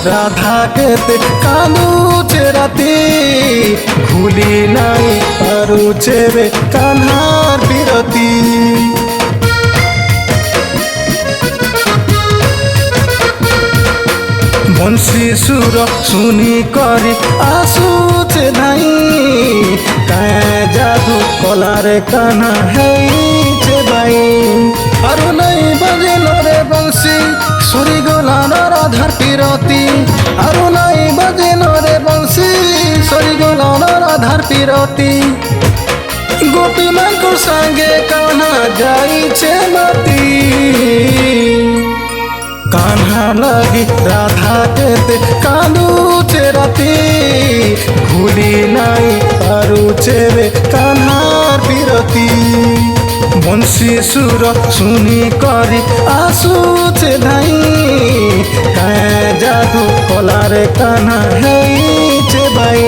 রাধা কেতে কাঁদুছে রাতি ভুলি নাই পারুছে রে কান্হার বিরতি বংশী সুর শুনি করি আসুছে ধাই কায় জাদু কলারে কানা হেইছে বাই আরো নাই বাজিল রে বংশী সুরি গোলার রাধার পিরতি আরো নাই বাজিল রে বংশী সুরি গোলার রাধার পিরতি গোপী মাঙ্কুর সঙ্গে কানা যাইছে মাতি কান্হা লাগি রাধা কেতে কাঁদুছে রাতি ভুলি নাই পারুছে রে কান্হার বিরতি বংশী সুর শুনি করি আসুছে ধাই কায় জাদু কলারে কান্হা হেইছে বাই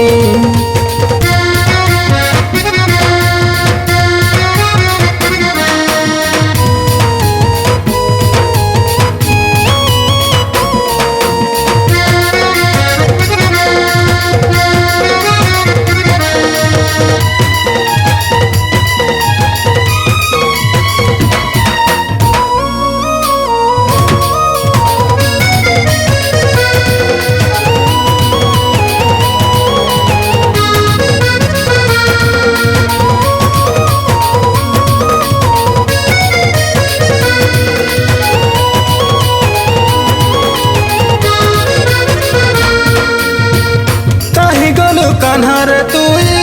কাन्हारे तुई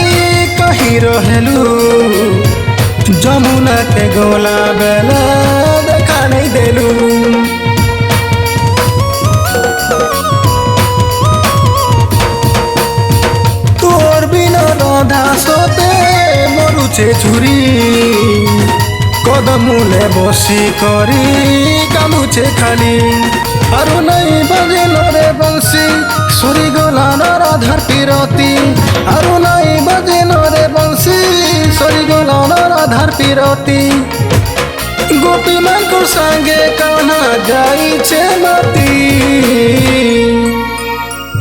कहीं रहेलू जमुना के गोला बेला देखा नहीं देलू तोर बिना राधा सोते मरुचे छुरी कदमुले बसी करी कामुचे खाली आरो नहीं बाजिल रे बंशी सुरी गोलार राधार पिरती आरो नहीं बाजिल रे बंशी सुरी गोलार राधार पिरती गोपी मांकुर संगे कान्हा जाइछे माती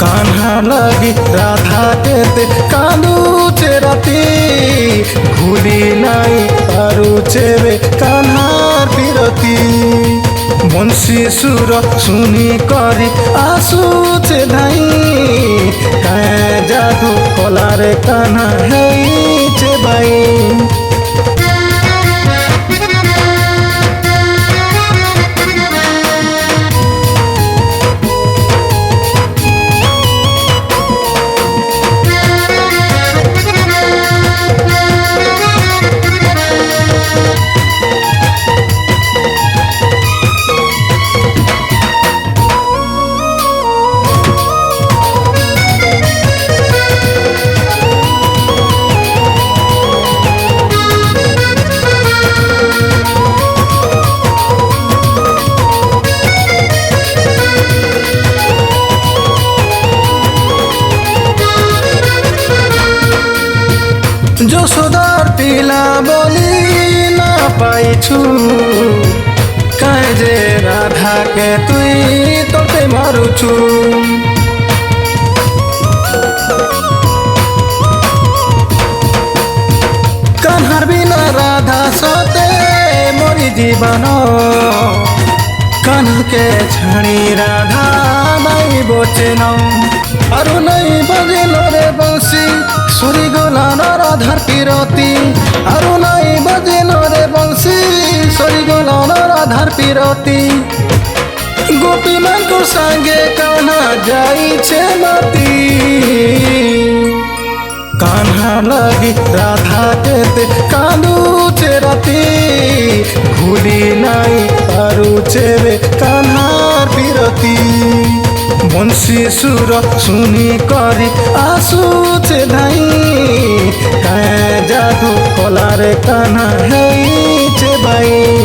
कान्हा लगी राधा केते कांदुचे राती भूली नाई पारुचे रे कान्हार पिरती बंशी सुर शुनी करी आसुचे धाई काय जादू कलारे कान्हा हेइछे बाई যশোদার পিলা বলি না পাইছু কায় যে রাধাকে তুই তোতে মারুছু কান্হার বিনা রাধা সতে মরি জীবন কানকে ছাড়ি রাধা নাই বচেন আরো নাই বাজিল রে বংশী सुरी गोलार राधार पिरती आरो नाई बाजिल रे बंशी सुरी गोलार राधार पिरती गोपी मांकुर संगे कान्हा जाइछे माती कान्हा लगी राधा केते कांदुचे राती भूली नाई पारुचे रे कान्हार पिरती बंशी सुर शुनी करी आसुचे धाई काय जादू कलारे कान्हा हेइछे बाई।